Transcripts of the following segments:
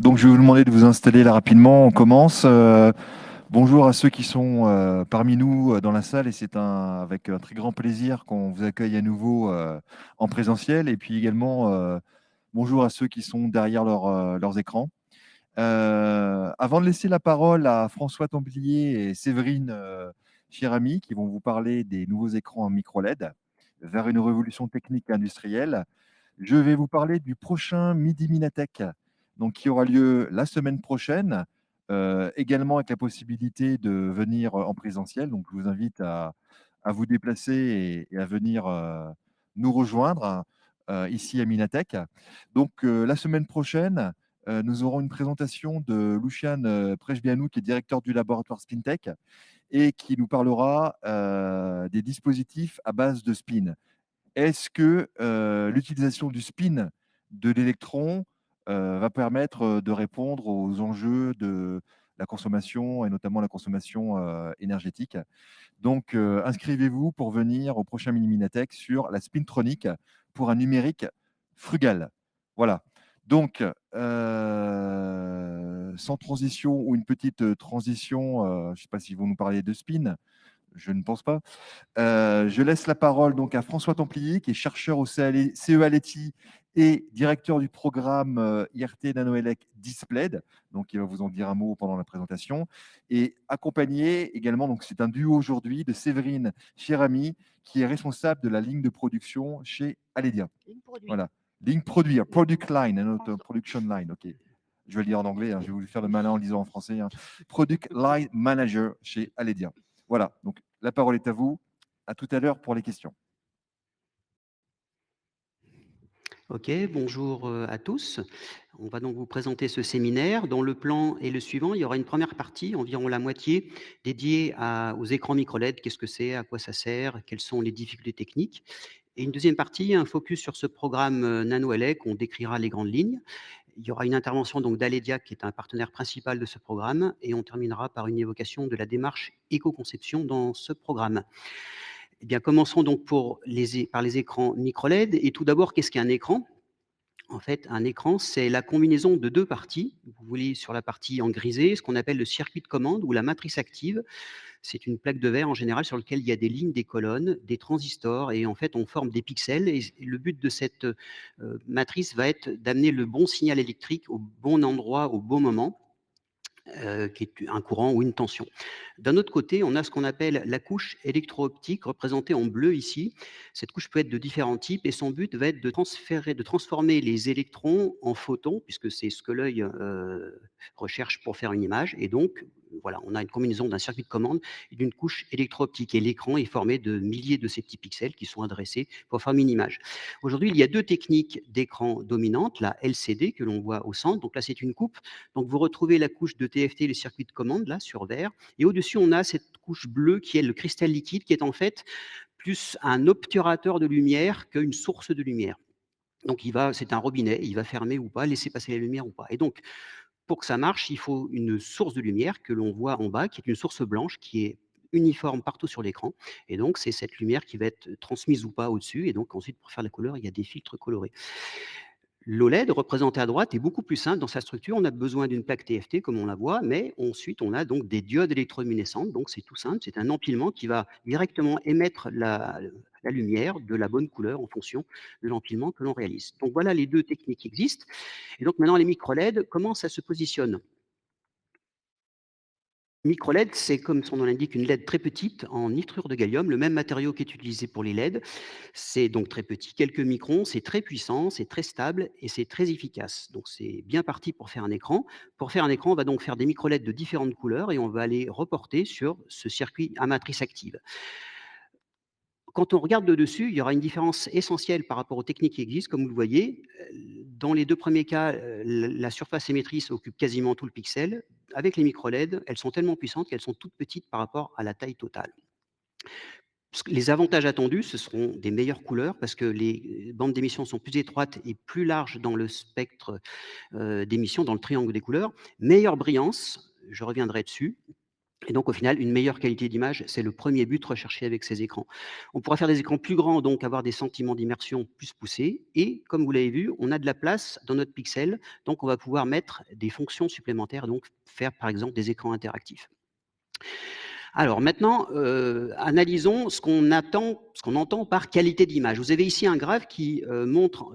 Donc, je vais vous demander de vous installer là rapidement. On commence. Bonjour à ceux qui sont parmi nous dans la salle et c'est avec un très grand plaisir qu'on vous accueille à nouveau en présentiel. Et puis également, bonjour à ceux qui sont derrière leurs écrans. Avant de laisser la parole à François Templier et Séverine Chirami qui vont vous parler des nouveaux écrans en micro LED vers une révolution technique et industrielle, je vais vous parler du prochain Midi Minatech, donc qui aura lieu la semaine prochaine, également avec la possibilité de venir en présentiel. Donc, je vous invite à vous déplacer et à venir nous rejoindre ici à Minatech. Donc, la semaine prochaine, nous aurons une présentation de Lucian Prejbianou, qui est directeur du laboratoire SpinTech et qui nous parlera des dispositifs à base de spin. Est-ce que l'utilisation du spin de l'électron va permettre de répondre aux enjeux de la consommation et notamment la consommation énergétique? Donc, inscrivez-vous pour venir au prochain Mini-Minatech sur la spintronique pour un numérique frugal. Voilà. Donc, sans transition ou une petite transition, je ne sais pas s'ils vont nous parler de spin, je ne pense pas. Je laisse la parole donc à François Templier, qui est chercheur au CEA-Leti et directeur du programme IRT NanoElec Displayed. Donc, il va vous en dire un mot pendant la présentation. Et accompagné également, donc c'est un duo aujourd'hui, de Séverine Chirami, qui est responsable de la ligne de production chez Aledia. Ligne produit. Voilà. Ligne produit, product line, not production line. OK. Je vais le dire en anglais, je vais vous faire le malin en le disant en français. Product Line Manager chez Aledia. Voilà, donc la parole est à vous. À tout à l'heure pour les questions. Ok, bonjour à tous. On va donc vous présenter ce séminaire dont le plan est le suivant. Il y aura une première partie, environ la moitié, dédiée aux écrans micro-LED. Qu'est-ce que c'est, à quoi ça sert, quelles sont les difficultés techniques. Et une deuxième partie, un focus sur ce programme NanoElec, on décrira les grandes lignes. Il y aura une intervention donc d'Aledia, qui est un partenaire principal de ce programme, et on terminera par une évocation de la démarche éco-conception dans ce programme. Eh bien, commençons donc par les écrans micro-LED. Et tout d'abord, qu'est-ce qu'un écran ? En fait, un écran, c'est la combinaison de deux parties. Vous voyez sur la partie en grisé ce qu'on appelle le circuit de commande ou la matrice active. C'est une plaque de verre en général sur laquelle il y a des lignes, des colonnes, des transistors et en fait on forme des pixels. Et le but de cette matrice va être d'amener le bon signal électrique au bon endroit, au bon moment. Qui est un courant ou une tension. D'un autre côté, on a ce qu'on appelle la couche électro-optique, représentée en bleu ici. Cette couche peut être de différents types et son but va être de transformer les électrons en photons, puisque c'est ce que l'œil recherche pour faire une image. Et donc, voilà, on a une combinaison d'un circuit de commande et d'une couche électro-optique. Et l'écran est formé de milliers de ces petits pixels qui sont adressés pour former une image. Aujourd'hui, il y a deux techniques d'écran dominantes, la LCD que l'on voit au centre. Donc là, c'est une coupe. Donc vous retrouvez la couche de TFT, le circuit de commande, là, sur vert. Et au-dessus, on a cette couche bleue qui est le cristal liquide, qui est en fait plus un obturateur de lumière qu'une source de lumière. Donc c'est un robinet, il va fermer ou pas, laisser passer la lumière ou pas. Et donc, pour que ça marche, il faut une source de lumière que l'on voit en bas, qui est une source blanche, qui est uniforme partout sur l'écran. Et donc, c'est cette lumière qui va être transmise ou pas au-dessus. Et donc, ensuite, pour faire la couleur, il y a des filtres colorés. L'OLED, représenté à droite, est beaucoup plus simple dans sa structure. On a besoin d'une plaque TFT, comme on la voit, mais ensuite, on a donc des diodes électroluminescentes. Donc, c'est tout simple. C'est un empilement qui va directement émettre la lumière de la bonne couleur en fonction de l'empilement que l'on réalise. Donc, voilà les deux techniques qui existent. Et donc, maintenant, les micro-LED, comment ça se positionne ? Micro-LED, c'est comme son nom l'indique, une LED très petite en nitrure de gallium, le même matériau qui est utilisé pour les LED. C'est donc très petit, quelques microns, c'est très puissant, c'est très stable et c'est très efficace. Donc c'est bien parti pour faire un écran. Pour faire un écran, on va donc faire des micro-LED de différentes couleurs et on va les reporter sur ce circuit à matrice active. Quand on regarde de dessus, il y aura une différence essentielle par rapport aux techniques qui existent, comme vous le voyez. Dans les deux premiers cas, la surface émettrice occupe quasiment tout le pixel. Avec les micro-LED, elles sont tellement puissantes qu'elles sont toutes petites par rapport à la taille totale. Les avantages attendus, ce seront des meilleures couleurs parce que les bandes d'émission sont plus étroites et plus larges dans le spectre d'émission, dans le triangle des couleurs. Meilleure brillance, je reviendrai dessus. Et donc, au final, une meilleure qualité d'image, c'est le premier but recherché avec ces écrans. On pourra faire des écrans plus grands, donc avoir des sentiments d'immersion plus poussés. Et comme vous l'avez vu, on a de la place dans notre pixel, donc on va pouvoir mettre des fonctions supplémentaires, donc faire par exemple des écrans interactifs. Alors maintenant, analysons ce qu'on entend par qualité d'image. Vous avez ici un graphe qui montre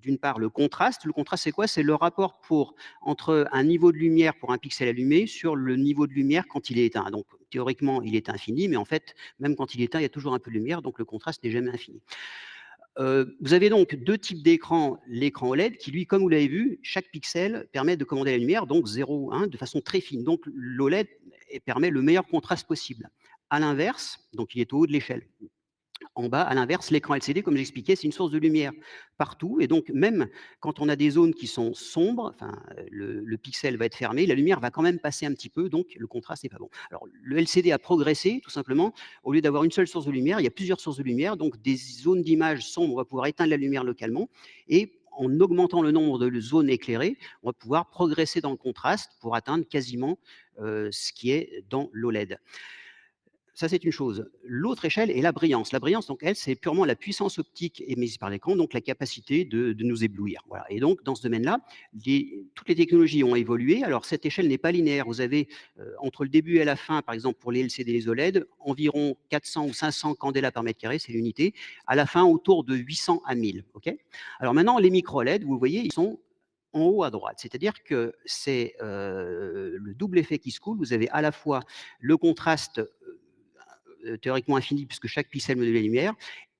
d'une part le contraste. Le contraste, c'est quoi? C'est le rapport entre un niveau de lumière pour un pixel allumé sur le niveau de lumière quand il est éteint. Donc théoriquement, il est infini, mais en fait, même quand il est éteint, il y a toujours un peu de lumière, donc le contraste n'est jamais infini. Vous avez donc deux types d'écrans. L'écran OLED qui, lui, comme vous l'avez vu, chaque pixel permet de commander la lumière, donc 0, 1, de façon très fine. Donc l'OLED permet le meilleur contraste possible. À l'inverse, donc il est au haut de l'échelle. En bas, à l'inverse, l'écran LCD, comme j'expliquais, c'est une source de lumière partout. Et donc, même quand on a des zones qui sont sombres, enfin, le pixel va être fermé, la lumière va quand même passer un petit peu, donc le contraste n'est pas bon. Alors, le LCD a progressé, tout simplement. Au lieu d'avoir une seule source de lumière, il y a plusieurs sources de lumière. Donc, des zones d'image sombres, on va pouvoir éteindre la lumière localement. Et en augmentant le nombre de zones éclairées, on va pouvoir progresser dans le contraste pour atteindre quasiment ce qui est dans l'OLED. Ça, c'est une chose. L'autre échelle est la brillance. La brillance, donc, elle, c'est purement la puissance optique émise par l'écran, donc la capacité de nous éblouir. Voilà. Et donc, dans ce domaine-là, toutes les technologies ont évolué. Alors, cette échelle n'est pas linéaire. Vous avez, entre le début et la fin, par exemple, pour les LCD et les OLED, environ 400 ou 500 candela par mètre carré, c'est l'unité. À la fin, autour de 800 à 1000. Okay. Alors maintenant, les micro-LED, vous voyez, ils sont en haut à droite. C'est-à-dire que c'est le double effet qui se coule. Vous avez à la fois le contraste théoriquement infini puisque chaque pixel module la lumière.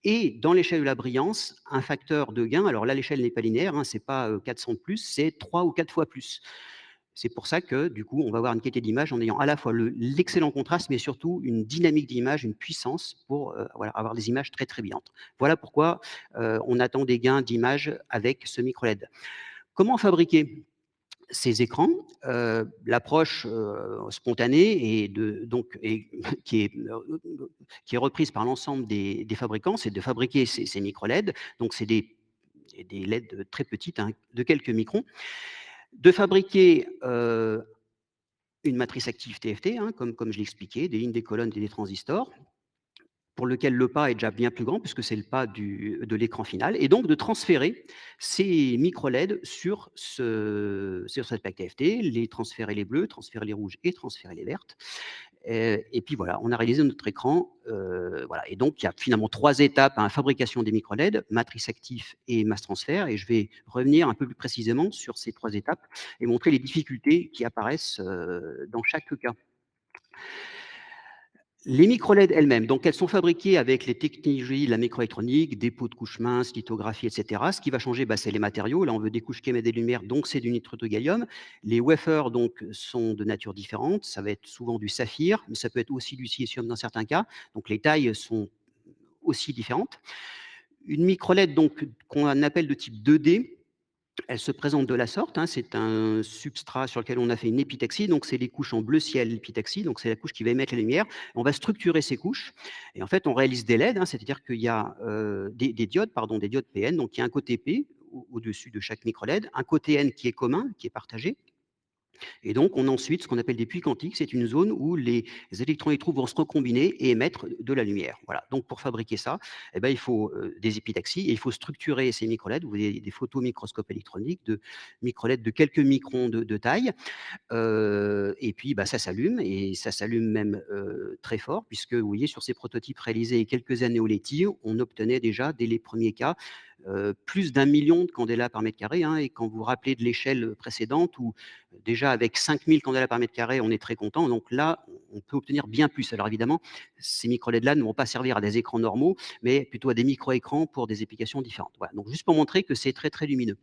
Et dans l'échelle de la brillance, un facteur de gain. Alors là, l'échelle n'est pas linéaire, hein, c'est pas 400 de plus, c'est 3 ou 4 fois plus. C'est pour ça que, du coup, on va avoir une qualité d'image en ayant à la fois l'excellent contraste, mais surtout une dynamique d'image, une puissance pour voilà, avoir des images très, très brillantes. Voilà pourquoi on attend des gains d'image avec ce micro LED. Comment fabriquer ces écrans? L'approche spontanée et donc, et, qui est reprise par l'ensemble des fabricants, c'est de fabriquer ces micro-LED. Donc, c'est des LED très petites, hein, de quelques microns. De fabriquer une matrice active TFT, hein, comme je l'expliquais, des lignes, des colonnes et des transistors, pour lequel le pas est déjà bien plus grand, puisque c'est le pas de l'écran final, et donc de transférer ces micro-LED sur cette plaque TFT, les transférer les bleus, transférer les rouges et transférer les vertes. Et puis voilà, on a réalisé notre écran. Voilà. Et donc, il y a finalement 3 étapes à la fabrication des micro-LED, matrice active et mass transfert. Et je vais revenir un peu plus précisément sur ces 3 étapes et montrer les difficultés qui apparaissent dans chaque cas. Les micro-LED elles-mêmes, donc elles sont fabriquées avec les technologies de la microélectronique, dépôt de couches minces, lithographie, etc. Ce qui va changer, c'est les matériaux. Là, on veut des couches qui émettent des lumières, donc c'est du nitrate de gallium. Les wafers donc, sont de nature différente. Ça va être souvent du saphir, mais ça peut être aussi du silicium dans certains cas. Donc les tailles sont aussi différentes. Une micro-LED donc, qu'on appelle de type 2D, elle se présente de la sorte, hein, c'est un substrat sur lequel on a fait une épitaxie, donc c'est les couches en bleu ciel épitaxie, donc c'est la couche qui va émettre la lumière. On va structurer ces couches et en fait on réalise des LED, hein, c'est-à-dire qu'il y a des diodes, pardon, des diodes PN, donc il y a un côté P au-dessus de chaque micro LED, un côté N qui est commun, qui est partagé, et donc, on a ensuite ce qu'on appelle des puits quantiques. C'est une zone où les électrons et les trous vont se recombiner et émettre de la lumière. Voilà. Donc, pour fabriquer ça, eh ben, il faut des épitaxies et il faut structurer ces micro-LED. Vous voyez des photos microscope électronique de micro-LED de quelques microns de taille. Et puis, ça s'allume et ça s'allume même très fort puisque, vous voyez, sur ces prototypes réalisés il y a quelques années au Leti, on obtenait déjà, dès les premiers cas, plus d'1 million de candela par mètre carré, hein, et quand vous vous rappelez de l'échelle précédente où déjà avec 5000 candela par mètre carré, on est très content. Donc là, on peut obtenir bien plus. Alors évidemment, ces micro-LED-là ne vont pas servir à des écrans normaux, mais plutôt à des micro-écrans pour des applications différentes. Voilà. Donc juste pour montrer que c'est très, très lumineux.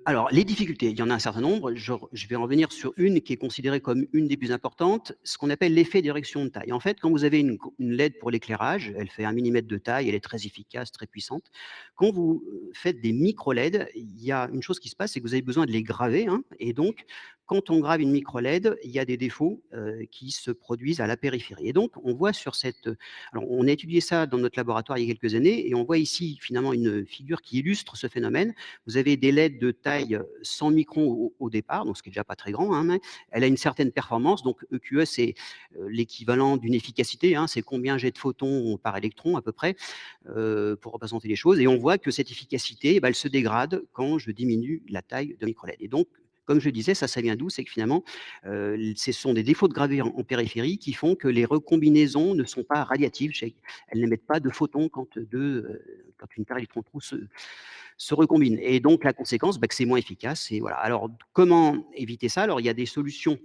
Alors, les difficultés, il y en a un certain nombre. Je vais en revenir sur une qui est considérée comme une des plus importantes, ce qu'on appelle l'effet d'érection de taille. En fait, quand vous avez une LED pour l'éclairage, elle fait 1 millimètre de taille, elle est très efficace, très puissante. Quand vous faites des micro-LED, il y a une chose qui se passe, c'est que vous avez besoin de les graver, hein, et donc, quand on grave une micro LED, il y a des défauts qui se produisent à la périphérie. Et donc, on voit sur cette. Alors, on a étudié ça dans notre laboratoire il y a quelques années, et on voit ici finalement une figure qui illustre ce phénomène. Vous avez des LED de taille 100 microns au départ, donc ce qui est déjà pas très grand, hein, mais elle a une certaine performance. Donc, EQE, c'est l'équivalent d'une efficacité, hein, c'est combien j'ai de photons par électron à peu près, pour représenter les choses. Et on voit que cette efficacité, elle se dégrade quand je diminue la taille de micro LED. Et donc, comme je disais, ça vient d'où? C'est que finalement, ce sont des défauts de gravure en périphérie qui font que les recombinaisons ne sont pas radiatives. Elles n'émettent pas de photons quand une paire d'électrons se recombine. Et donc, la conséquence, que c'est moins efficace. Et voilà. Alors, comment éviter ça? Alors, il y a des solutions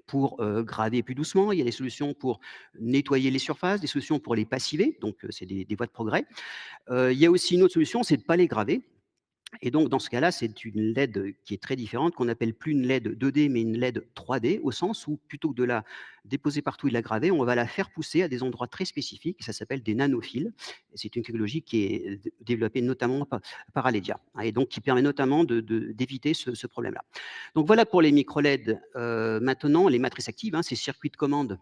pour graver plus doucement, il y a des solutions pour nettoyer les surfaces, des solutions pour les passiver, donc c'est des voies de progrès. Il y a aussi une autre solution, c'est de ne pas les graver. Et donc, dans ce cas-là, c'est une LED qui est très différente, qu'on appelle plus une LED 2D, mais une LED 3D, au sens où, plutôt que de la déposer partout et de la graver, on va la faire pousser à des endroits très spécifiques. Ça s'appelle des nanophiles. C'est une technologie qui est développée notamment par Aledia, hein, et donc qui permet notamment d'éviter ce problème-là. Donc voilà pour les micro-LED. Maintenant, les matrices actives, hein, ces circuits de commande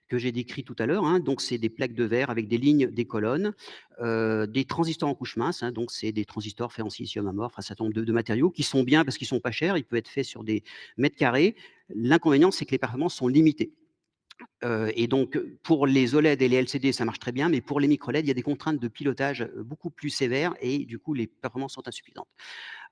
que j'ai décrit tout à l'heure, hein. Donc, c'est des plaques de verre avec des lignes, des colonnes, des transistors en couche mince, hein. Donc, c'est des transistors faits en silicium amorphe, un certain nombre de matériaux qui sont bien parce qu'ils sont pas chers. Ils peuvent être faits sur des mètres carrés. L'inconvénient, c'est que les performances sont limitées. Et donc, pour les OLED et les LCD, ça marche très bien, mais pour les micro LED, il y a des contraintes de pilotage beaucoup plus sévères et du coup, les performances sont insuffisantes.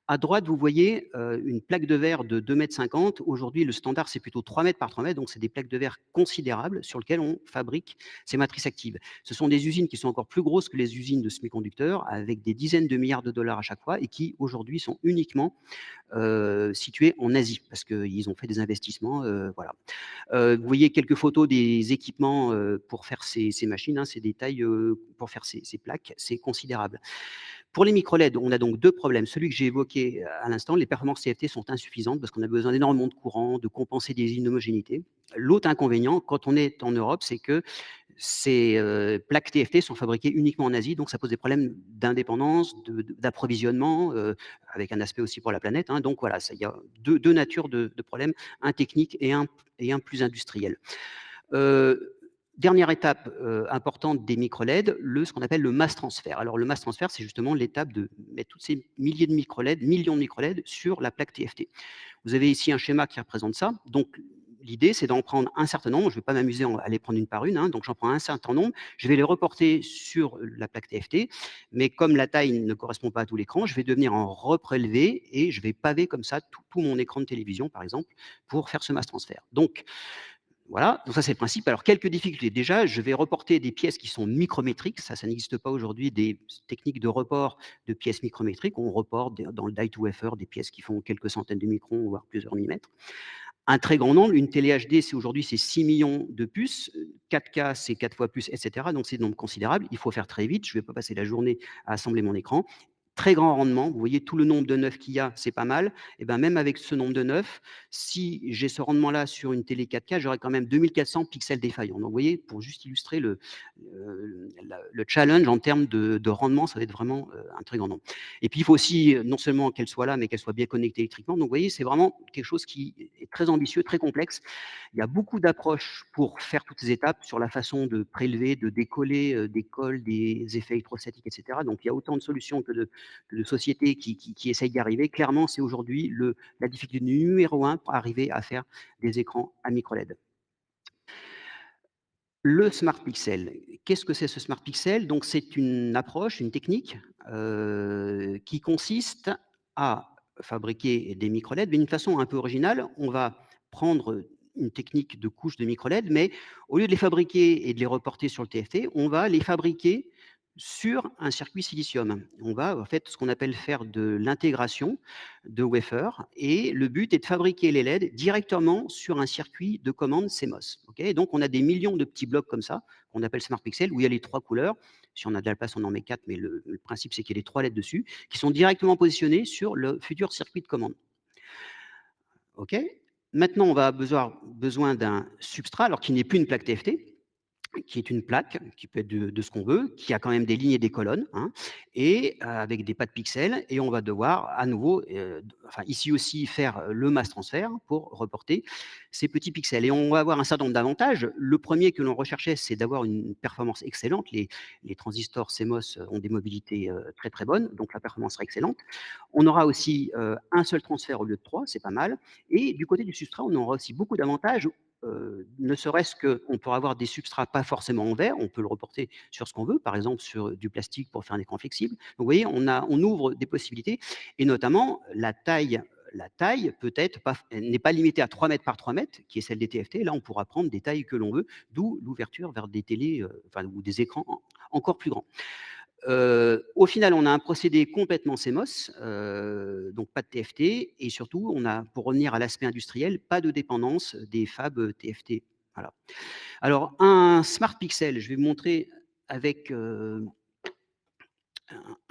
À droite, vous voyez une plaque de verre de 2,50 m. Aujourd'hui, le standard, c'est plutôt 3 mètres par 3 mètres. Donc, c'est des plaques de verre considérables sur lesquelles on fabrique ces matrices actives. Ce sont des usines qui sont encore plus grosses que les usines de semi-conducteurs, avec des dizaines de milliards de dollars à chaque fois, et qui, aujourd'hui, sont uniquement situées en Asie, parce qu'ils ont fait des investissements. Voilà. Vous voyez quelques photos des équipements pour faire ces machines, hein. C'est des tailles pour faire ces plaques. C'est considérable. Pour les micro-LED, on a donc deux problèmes. Celui que j'ai évoqué à l'instant, les performances CFT sont insuffisantes parce qu'on a besoin d'énormément de courant, de compenser des inhomogénéités. L'autre inconvénient, quand on est en Europe, c'est que ces plaques TFT sont fabriquées uniquement en Asie, donc ça pose des problèmes d'indépendance, d'approvisionnement, avec un aspect aussi pour la planète, hein. Donc voilà, il y a deux natures de problèmes, un technique et un plus industriel. Dernière étape importante des micro-LED, ce qu'on appelle le mass transfert. Alors le mass transfert, c'est justement l'étape de mettre toutes ces milliers de micro-LED, millions de micro-LED sur la plaque TFT. Vous avez ici un schéma qui représente ça. Donc l'idée, c'est d'en prendre un certain nombre. Je ne vais pas m'amuser à les prendre une par une, hein. Donc j'en prends un certain nombre. Je vais les reporter sur la plaque TFT. Mais comme la taille ne correspond pas à tout l'écran, je vais devenir en reprélever et je vais paver comme ça tout mon écran de télévision, par exemple, pour faire ce mass transfert. Donc voilà, donc ça c'est le principe. Alors quelques difficultés. Déjà, je vais reporter des pièces qui sont micrométriques. Ça n'existe pas aujourd'hui, des techniques de report de pièces micrométriques. On reporte dans le die to wafer des pièces qui font quelques centaines de microns, voire plusieurs millimètres. Un très grand nombre, une télé HD, aujourd'hui c'est 6 millions de puces, 4K c'est 4 fois plus, etc. Donc c'est un nombre considérable. Il faut faire très vite. Je ne vais pas passer la journée à assembler mon écran. Très grand rendement, vous voyez tout le nombre de neufs qu'il y a, c'est pas mal. Et ben même avec ce nombre de neufs, si j'ai ce rendement-là sur une télé 4K, j'aurai quand même 2400 pixels défaillants. Donc vous voyez, pour juste illustrer le challenge en termes de rendement, ça va être vraiment un très grand nombre. Et puis il faut aussi non seulement qu'elle soit là, mais qu'elle soit bien connectée électriquement. Donc vous voyez, c'est vraiment quelque chose qui est très ambitieux, très complexe. Il y a beaucoup d'approches pour faire toutes ces étapes sur la façon de prélever, de décoller des cols, des effets électrostatiques, etc. Donc il y a autant de solutions que de sociétés qui essayent d'y arriver. Clairement, c'est aujourd'hui la difficulté numéro un pour arriver à faire des écrans à micro LED. Le Smart Pixel, qu'est-ce que c'est ce Smart Pixel? Donc c'est une approche, une technique qui consiste à fabriquer des micro LED, mais d'une façon un peu originale. On va prendre une technique de couche de micro LED, mais au lieu de les fabriquer et de les reporter sur le TFT, on va les fabriquer sur un circuit silicium. On va en fait ce qu'on appelle faire de l'intégration de wafer, et le but est de fabriquer les LED directement sur un circuit de commande CMOS. Okay, donc on a des millions de petits blocs comme ça, qu'on appelle Smart Pixel, où il y a les trois couleurs. Si on a de la place, on en met quatre, mais le principe c'est qu'il y a les trois LED dessus, qui sont directement positionnés sur le futur circuit de commande. Okay, maintenant, on va avoir besoin d'un substrat, alors qui n'est plus une plaque TFT, qui est une plaque, qui peut être de ce qu'on veut, qui a quand même des lignes et des colonnes, hein, et avec des pas de pixels, et on va devoir à nouveau, enfin ici aussi, faire le mass transfert pour reporter ces petits pixels. Et on va avoir un certain nombre d'avantages. Le premier que l'on recherchait, c'est d'avoir une performance excellente. Les transistors CMOS ont des mobilités très très bonnes, donc la performance sera excellente. On aura aussi un seul transfert au lieu de trois, c'est pas mal. Et du côté du substrat, on aura aussi beaucoup d'avantages. Ne serait-ce qu'on pourra avoir des substrats pas forcément en verre, on peut le reporter sur ce qu'on veut, par exemple sur du plastique pour faire un écran flexible. Donc vous voyez, on ouvre des possibilités, et notamment la taille peut-être n'est pas limitée à 3 mètres par 3 mètres, qui est celle des TFT. Là, on pourra prendre des tailles que l'on veut, d'où l'ouverture vers des télés enfin, ou des écrans encore plus grands. Au final, on a un procédé complètement CMOS, donc pas de TFT, et surtout, on a, pour revenir à l'aspect industriel, pas de dépendance des fabs TFT. Voilà. Alors, un Smart Pixel, je vais vous montrer avec un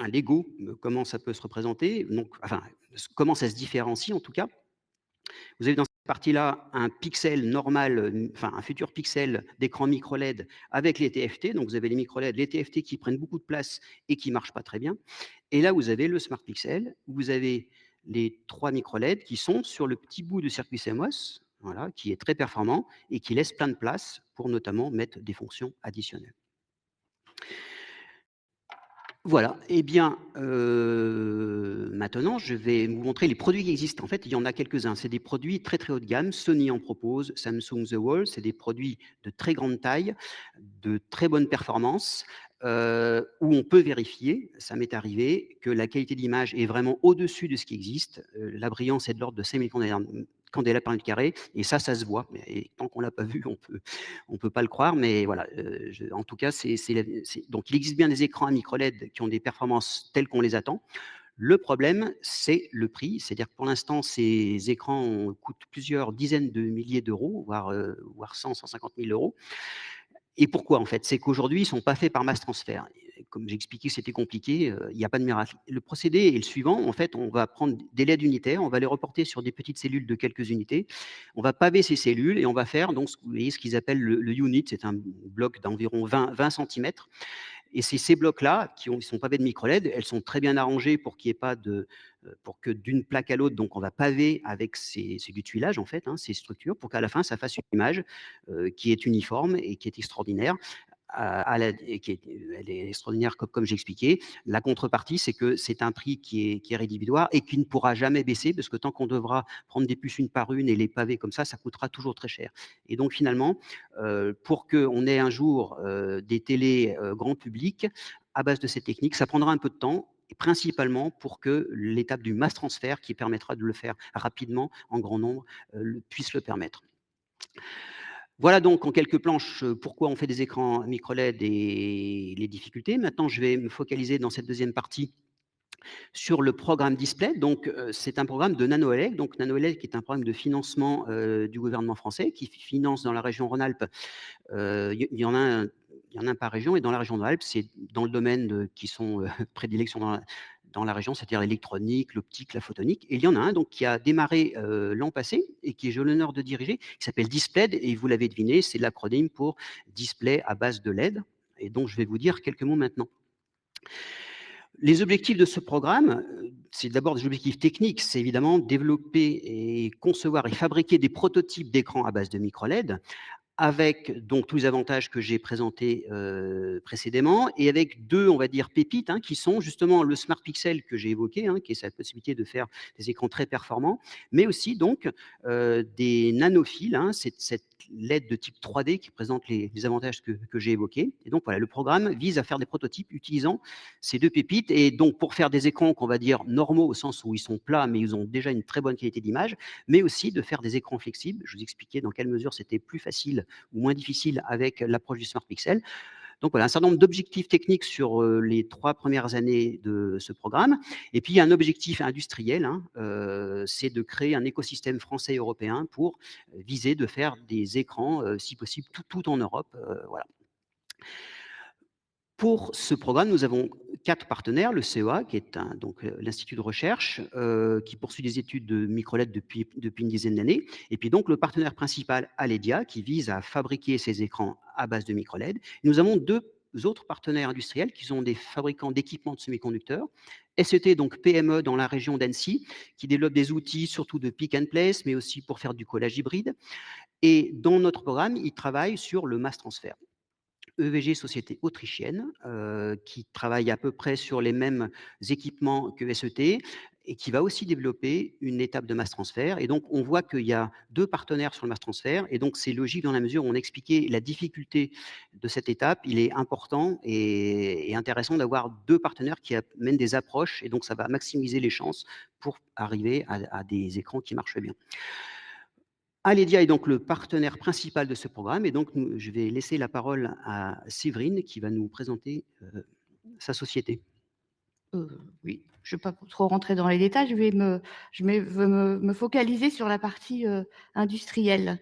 Lego comment ça peut se représenter, donc, enfin, comment ça se différencie en tout cas. Vous avez dans cette partie-là un pixel normal, enfin un futur pixel d'écran micro LED avec les TFT. Donc vous avez les micro LED, les TFT qui prennent beaucoup de place et qui ne marchent pas très bien. Et là, vous avez le Smart Pixel, où vous avez les 3 micro LED qui sont sur le petit bout de circuit CMOS, voilà, qui est très performant et qui laisse plein de place pour notamment mettre des fonctions additionnelles. Voilà, et bien, maintenant, je vais vous montrer les produits qui existent. En fait, il y en a quelques-uns. C'est des produits très, très haut de gamme. Sony en propose, Samsung The Wall. C'est des produits de très grande taille, de très bonne performance, où on peut vérifier, ça m'est arrivé, que la qualité d'image est vraiment au-dessus de ce qui existe. La brillance est de l'ordre de 5000 candela par mètre carré, et ça se voit. Et tant qu'on ne l'a pas vu, on peut pas le croire, mais voilà. En tout cas, donc il existe bien des écrans à micro LED qui ont des performances telles qu'on les attend. Le problème, c'est le prix. C'est-à-dire que pour l'instant, ces écrans coûtent plusieurs dizaines de milliers d'euros, voire 100, 150 000 euros. Et pourquoi en fait? C'est qu'aujourd'hui, ils ne sont pas faits par mass transfert. Comme j'ai expliqué que c'était compliqué, il n'y a pas de miracle. Le procédé est le suivant, en fait, on va prendre des LED unitaires, on va les reporter sur des petites cellules de quelques unités, on va paver ces cellules et on va faire donc vous voyez, ce qu'ils appellent le unit, c'est un bloc d'environ 20 centimètres. Et c'est ces blocs-là, qui ne sont pavés de micro-LED, elles sont très bien arrangées pour qu'il n'y ait pas de, pour que d'une plaque à l'autre, donc on va paver avec c'est du tuilage en fait, hein, ces structures, pour qu'à la fin ça fasse une image qui est uniforme et qui est extraordinaire. Elle est extraordinaire comme j'ai expliqué. La contrepartie, c'est que c'est un prix qui est rédhibitoire et qui ne pourra jamais baisser, parce que tant qu'on devra prendre des puces une par une et les paver comme ça coûtera toujours très cher. Et donc finalement, pour qu'on ait un jour des télés grand public à base de cette technique, ça prendra un peu de temps, et principalement pour que l'étape du mass transfert, qui permettra de le faire rapidement, en grand nombre, puisse le permettre. Voilà donc en quelques planches pourquoi on fait des écrans micro-LED et les difficultés. Maintenant, je vais me focaliser dans cette deuxième partie sur le programme Display. Donc, c'est un programme de NanoElec. Donc, NanoElec est un programme de financement du gouvernement français qui finance dans la région Rhône-Alpes. Il y en a un par région, et dans la région Rhône-Alpes, c'est dans le domaine qui sont prédilections dans la région, c'est-à-dire l'électronique, l'optique, la photonique. Et il y en a un donc, qui a démarré l'an passé et qui j'ai l'honneur de diriger, qui s'appelle Displed, et vous l'avez deviné, c'est l'acronyme pour Display à base de LED. Et donc, je vais vous dire quelques mots maintenant. Les objectifs de ce programme, c'est d'abord des objectifs techniques, c'est évidemment développer et concevoir et fabriquer des prototypes d'écrans à base de micro-LED, avec donc tous les avantages que j'ai présentés précédemment, et avec deux, on va dire, pépites, hein, qui sont justement le Smart Pixel que j'ai évoqué, hein, qui est cette possibilité de faire des écrans très performants, mais aussi donc des nanophiles, hein, cette LED de type 3D qui présente les avantages que j'ai évoqués. Et donc voilà, le programme vise à faire des prototypes utilisant ces deux pépites, et donc pour faire des écrans qu'on va dire normaux au sens où ils sont plats, mais ils ont déjà une très bonne qualité d'image, mais aussi de faire des écrans flexibles. Je vous expliquais dans quelle mesure c'était plus facile ou moins difficile avec l'approche du Smart Pixel. Donc voilà, un certain nombre d'objectifs techniques sur les 3 premières années de ce programme. Et puis il y a un objectif industriel, hein, c'est de créer un écosystème français et européen pour viser de faire des écrans, si possible, tout en Europe. Voilà. Pour ce programme, nous avons 4 partenaires, le CEA, qui est donc l'institut de recherche, qui poursuit des études de micro-LED depuis une dizaine d'années, et puis donc le partenaire principal, Aledia, qui vise à fabriquer ces écrans à base de micro-LED. Nous avons 2 autres partenaires industriels qui sont des fabricants d'équipements de semi-conducteurs. SET, donc PME dans la région d'Annecy, qui développe des outils surtout de pick and place, mais aussi pour faire du collage hybride. Et dans notre programme, ils travaillent sur le mass transfert. EVG, société autrichienne, qui travaille à peu près sur les mêmes équipements que SET et qui va aussi développer une étape de mass transfert. Et donc, on voit qu'il y a 2 partenaires sur le mass transfert. Et donc, c'est logique dans la mesure où on expliquait la difficulté de cette étape. Il est important et intéressant d'avoir 2 partenaires qui amènent des approches. Et donc, ça va maximiser les chances pour arriver à des écrans qui marchent bien. Aledia est donc le partenaire principal de ce programme et donc je vais laisser la parole à Séverine qui va nous présenter sa société. Oui, je ne vais pas trop rentrer dans les détails, je vais me focaliser sur la partie industrielle.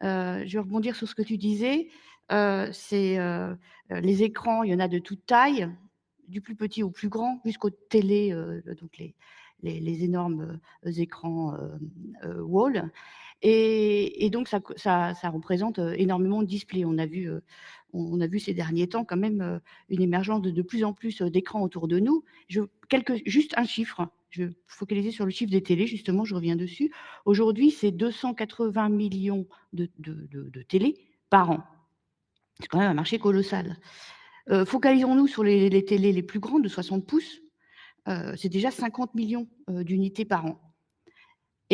Je vais rebondir sur ce que tu disais. Les écrans, il y en a de toute taille, du plus petit au plus grand, jusqu'aux télé, donc les énormes écrans wall. Et donc, ça représente énormément de displays. On a vu ces derniers temps quand même une émergence de plus en plus d'écrans autour de nous. Juste un chiffre. Je vais focaliser sur le chiffre des télés, justement, je reviens dessus. Aujourd'hui, c'est 280 millions de télés par an. C'est quand même un marché colossal. Focalisons-nous sur les télés les plus grandes, de 60 pouces. C'est déjà 50 millions d'unités par an.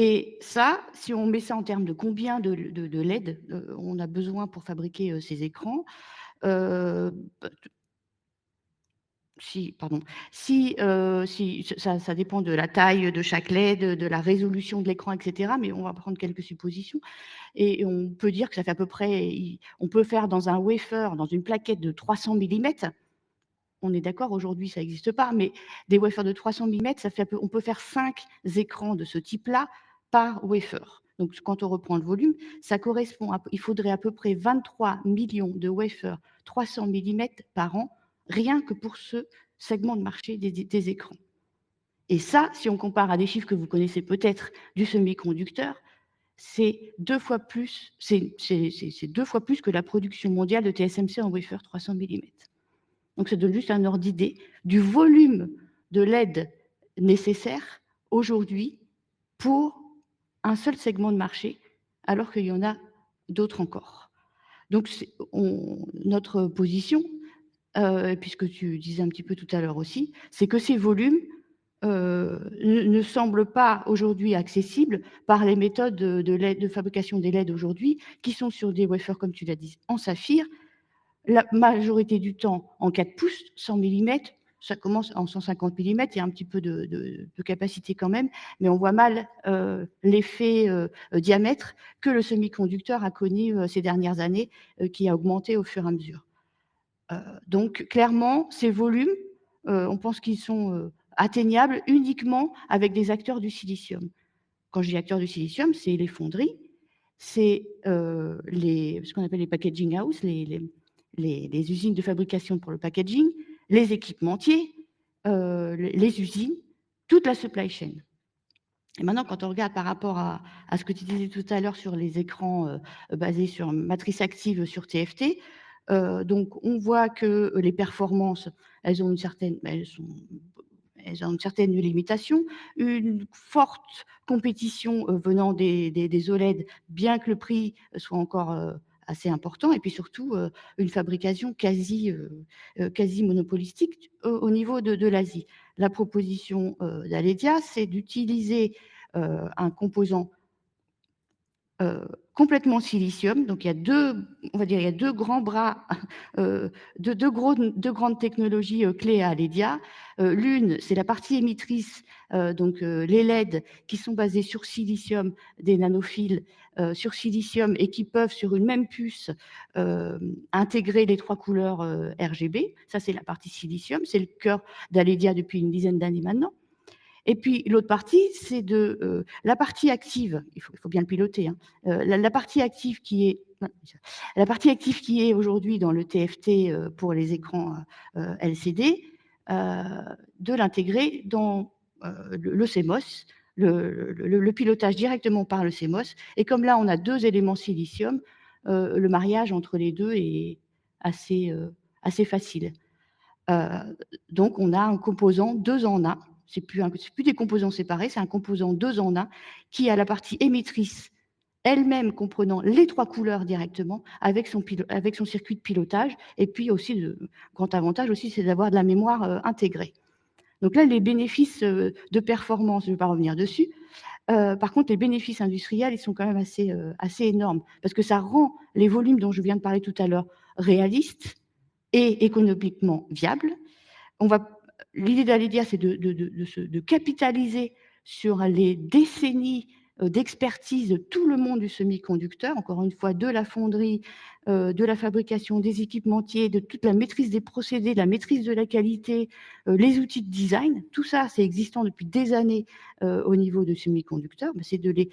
Et ça, si on met ça en termes de combien de LED on a besoin pour fabriquer ces écrans, si ça dépend de la taille de chaque LED, de la résolution de l'écran, etc. Mais on va prendre quelques suppositions. Et on peut dire que ça fait à peu près, on peut faire dans un wafer, dans une plaquette de 300 millimètres. On est d'accord, aujourd'hui, ça n'existe pas, mais des wafers de 300 millimètres, on peut faire 5 écrans de ce type-là par wafer. Donc, quand on reprend le volume, ça correspond il faudrait à peu près 23 millions de wafers 300 millimètres par an, rien que pour ce segment de marché des écrans. Et ça, si on compare à des chiffres que vous connaissez peut-être du semi-conducteur, c'est 2 fois plus, c'est 2 fois plus que la production mondiale de TSMC en wafer 300 millimètres. Donc, ça donne juste un ordre d'idée du volume de LED nécessaire aujourd'hui pour un seul segment de marché, alors qu'il y en a d'autres encore. Donc, notre position, puisque tu disais un petit peu tout à l'heure aussi, c'est que ces volumes ne semblent pas aujourd'hui accessibles par les méthodes de fabrication des LED aujourd'hui, qui sont sur des wafers, comme tu l'as dit, en saphir, la majorité du temps en 4 pouces, 100 millimètres, ça commence en 150 millimètres, il y a un petit peu de capacité quand même, mais on voit mal l'effet diamètre que le semi-conducteur a connu ces dernières années, qui a augmenté au fur et à mesure. Donc clairement, ces volumes, on pense qu'ils sont atteignables uniquement avec des acteurs du silicium. Quand je dis acteurs du silicium, c'est les fonderies, c'est ce qu'on appelle les packaging house, les usines de fabrication pour le packaging, les équipementiers, les usines, toute la supply chain. Et maintenant, quand on regarde par rapport à ce que tu disais tout à l'heure sur les écrans basés sur matrice active sur TFT, donc on voit que les performances, elles ont une certaine limitation, une forte compétition venant des OLED, bien que le prix soit encore assez important, et puis surtout une fabrication quasi monopolistique au niveau de l'Asie. La proposition d'Aledia, c'est d'utiliser un composant complètement silicium. Donc il y a deux grands bras, deux grandes technologies clés à Aledia. L'une, c'est la partie émettrice, donc les LED qui sont basés sur silicium, des nanophiles sur silicium et qui peuvent sur une même puce intégrer les 3 couleurs RGB. Ça, c'est la partie silicium, c'est le cœur d'Aledia depuis une dizaine d'années maintenant. Et puis l'autre partie, c'est la partie active. Il faut bien le piloter. Hein. La partie active qui est aujourd'hui dans le TFT pour les écrans LCD. de l'intégrer dans le CMOS, le pilotage directement par le CMOS. Et comme là, on a 2 éléments silicium, le mariage entre les 2 est assez facile. Donc on a un composant 2 en 1, c'est plus des composants séparés, c'est un composant 2 en 1 qui a la partie émettrice elle-même comprenant les 3 couleurs directement avec son circuit de pilotage. Et puis aussi, le grand avantage aussi, c'est d'avoir de la mémoire intégrée. Donc là, les bénéfices de performance, je ne vais pas revenir dessus. Par contre, les bénéfices industriels, ils sont quand même assez énormes parce que ça rend les volumes dont je viens de parler tout à l'heure réalistes et économiquement viables. L'idée d'Aledia, c'est de capitaliser sur les décennies d'expertise de tout le monde du semi-conducteur, encore une fois, de la fonderie, de la fabrication, des équipementiers, de toute la maîtrise des procédés, de la maîtrise de la qualité, les outils de design. Tout ça, c'est existant depuis des années au niveau de semi-conducteurs. C'est de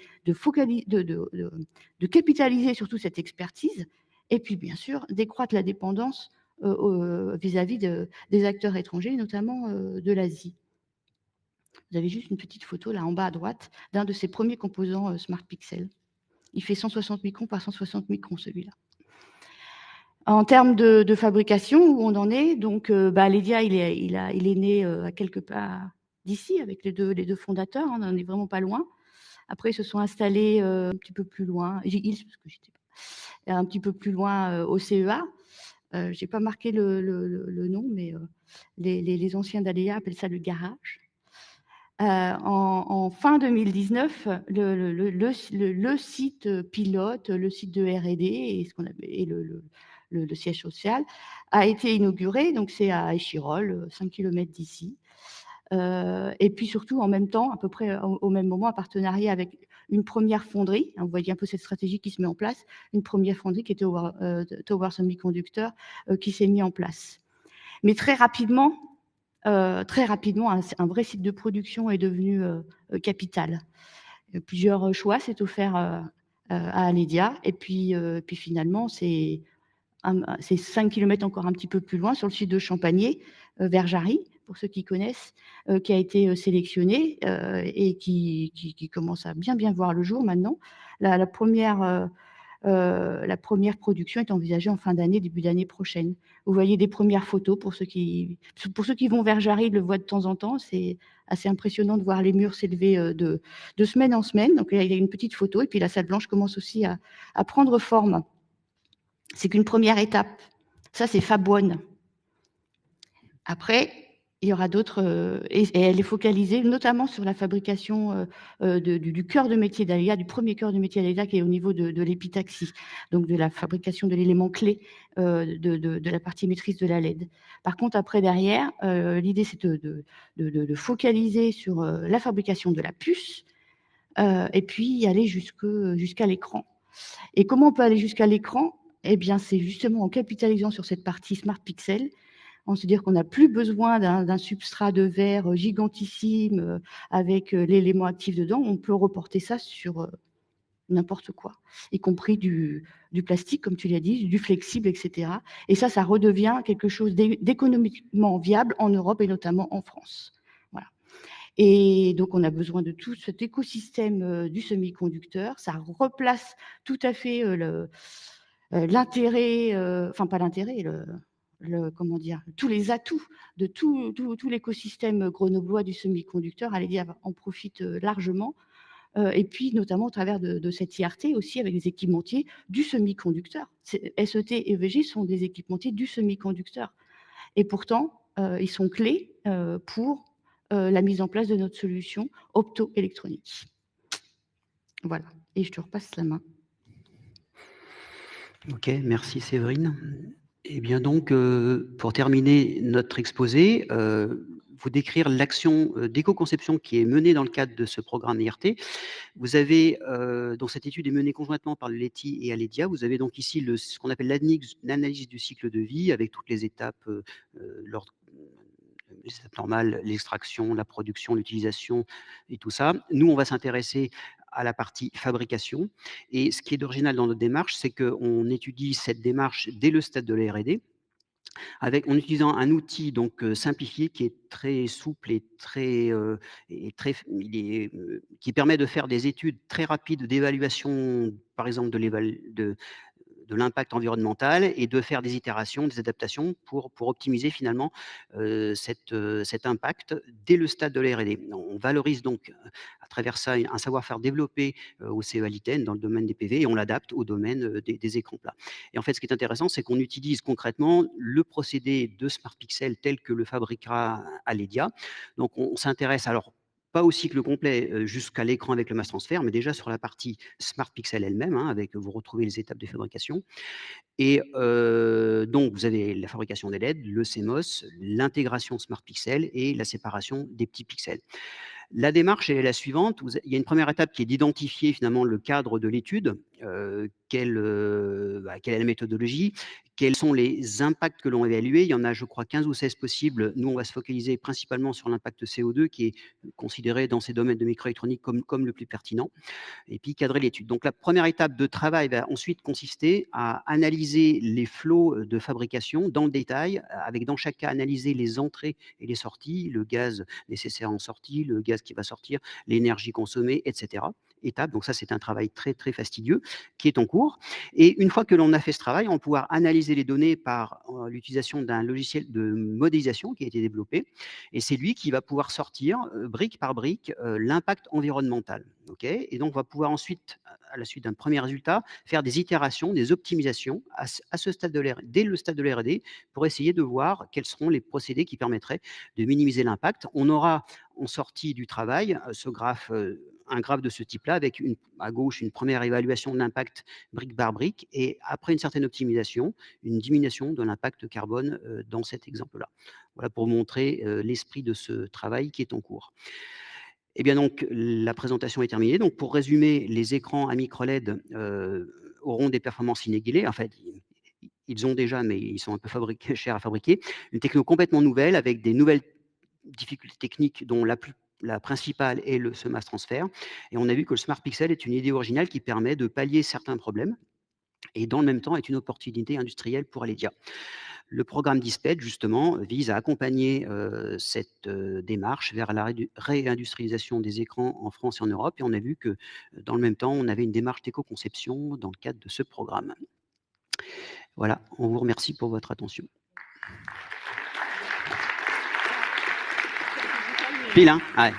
capitaliser sur toute cette expertise et puis, bien sûr, décroître la dépendance vis-à-vis des acteurs étrangers, notamment de l'Asie. Vous avez juste une petite photo là en bas à droite d'un de ces premiers composants Smart Pixel. Il fait 160 microns par 160 microns celui-là. En termes de fabrication, où on en est, donc Aledia, il est né à quelque part d'ici avec les deux fondateurs, on n'en est vraiment pas loin. Après, ils se sont installés un petit peu plus loin, parce que j'étais un petit peu plus loin au CEA. Je n'ai pas marqué le nom, mais les anciens d'Aledia appellent ça le garage. En fin 2019, le site pilote, le site de R&D et le siège social a été inauguré. Donc c'est à Échirolles, 5 km d'ici. Et puis surtout en même temps, à peu près au même moment, un partenariat avec une première fonderie. Vous voyez un peu cette stratégie qui se met en place. Une première fonderie qui était Tower Semiconductor qui s'est mis en place. Mais très rapidement, un vrai site de production est devenu capital. Plusieurs choix s'est offert à Aledia. Et puis finalement, c'est 5 km encore un petit peu plus loin, sur le site de Champagné, vers Jarry, pour ceux qui connaissent, qui a été sélectionné et qui commence à bien voir le jour maintenant. La première production est envisagée en fin d'année, début d'année prochaine. Vous voyez des premières photos pour ceux qui vont vers Jarry, le voient de temps en temps. C'est assez impressionnant de voir les murs s'élever de semaine en semaine. Donc il y a une petite photo et puis la salle blanche commence aussi à prendre forme. C'est qu'une première étape. Ça, c'est Fab One. Après, il y aura d'autres, et elle est focalisée notamment sur la fabrication du cœur de métier d'Aledia, du premier cœur de métier d'Aledia qui est au niveau de l'épitaxie, donc de la fabrication de l'élément clé de la partie maîtrise de la LED. Par contre, après, derrière, l'idée, c'est de focaliser sur la fabrication de la puce et puis aller jusqu'à l'écran. Et comment on peut aller jusqu'à l'écran ? Eh bien, c'est justement en capitalisant sur cette partie Smart Pixel. On se dit qu'on n'a plus besoin d'un substrat de verre gigantissime avec l'élément actif dedans. On peut reporter ça sur n'importe quoi, y compris du plastique, comme tu l'as dit, du flexible, etc. Et ça redevient quelque chose d'économiquement viable en Europe et notamment en France. Voilà. Et donc, on a besoin de tout cet écosystème du semi-conducteur. Ça replace tout à fait l'intérêt, enfin pas l'intérêt, comment dire, tous les atouts de tout l'écosystème grenoblois du semi-conducteur. Aledia en profite largement. Et puis notamment au travers de cette IRT aussi avec les équipementiers du semi-conducteur. SET et EVG sont des équipementiers du semi-conducteur. Et pourtant, ils sont clés pour la mise en place de notre solution optoélectronique. Voilà, et je te repasse la main. Ok, merci Séverine. Eh bien donc, pour terminer notre exposé, vous décrire l'action d'éco-conception qui est menée dans le cadre de ce programme IRT. Vous avez, donc cette étude est menée conjointement par le LETI et Aledia. Vous avez donc ici ce qu'on appelle l'analyse du cycle de vie avec toutes les étapes, les étapes normales, l'extraction, la production, l'utilisation et tout ça. Nous, on va s'intéresser à la partie fabrication. Et ce qui est original dans notre démarche, c'est qu'on étudie cette démarche dès le stade de la R&D. en utilisant un outil donc simplifié qui est très souple et qui permet de faire des études très rapides d'évaluation, par exemple de l'impact environnemental et de faire des itérations, des adaptations pour optimiser finalement cet impact dès le stade de la R&D. On valorise donc à travers ça un savoir-faire développé au CEA Liten dans le domaine des PV et on l'adapte au domaine des écrans plats. Et en fait, ce qui est intéressant, c'est qu'on utilise concrètement le procédé de Smart Pixel tel que le fabriquera Aledia. Donc on s'intéresse alors pas au cycle complet jusqu'à l'écran avec le mass transfert, mais déjà sur la partie Smart Pixel elle-même, hein, avec vous retrouvez les étapes de fabrication. Et donc vous avez la fabrication des LED, le CMOS, l'intégration Smart Pixel et la séparation des petits pixels. La démarche est la suivante. Il y a une première étape qui est d'identifier finalement le cadre de l'étude, quelle est la méthodologie, quels sont les impacts que l'on va évaluer. Il y en a, je crois, 15 ou 16 possibles. Nous, on va se focaliser principalement sur l'impact CO2 qui est considéré dans ces domaines de microélectronique comme le plus pertinent et puis cadrer l'étude. Donc la première étape de travail va ensuite consister à analyser les flots de fabrication dans le détail, avec dans chaque cas analyser les entrées et les sorties, le gaz nécessaire en sortie, le gaz qui va sortir, l'énergie consommée, etc. Étape, donc ça c'est un travail très très fastidieux qui est en cours. Et une fois que l'on a fait ce travail, on va pouvoir analyser les données par l'utilisation d'un logiciel de modélisation qui a été développé. Et c'est lui qui va pouvoir sortir brique par brique l'impact environnemental. Okay, et donc, on va pouvoir ensuite, à la suite d'un premier résultat, faire des itérations, des optimisations à ce stade de dès le stade de l'R&D pour essayer de voir quels seront les procédés qui permettraient de minimiser l'impact. On aura en sortie du travail un graphe de ce type-là avec à gauche une première évaluation de l'impact brique par brique et après une certaine optimisation, une diminution de l'impact carbone dans cet exemple-là. Voilà pour montrer l'esprit de ce travail qui est en cours. Eh bien donc, la présentation est terminée. Donc, pour résumer, les écrans à micro-LED auront des performances inégalées. En fait, ils ont déjà, mais ils sont un peu chers à fabriquer. Une techno complètement nouvelle avec des nouvelles difficultés techniques dont la principale est ce mass transfert. Et on a vu que le Smart Pixel est une idée originale qui permet de pallier certains problèmes et dans le même temps est une opportunité industrielle pour Aledia. Le programme DISPED, justement, vise à accompagner cette démarche vers la réindustrialisation des écrans en France et en Europe. Et on a vu que, dans le même temps, on avait une démarche d'éco-conception dans le cadre de ce programme. Voilà, on vous remercie pour votre attention. Pile, hein? Ouais.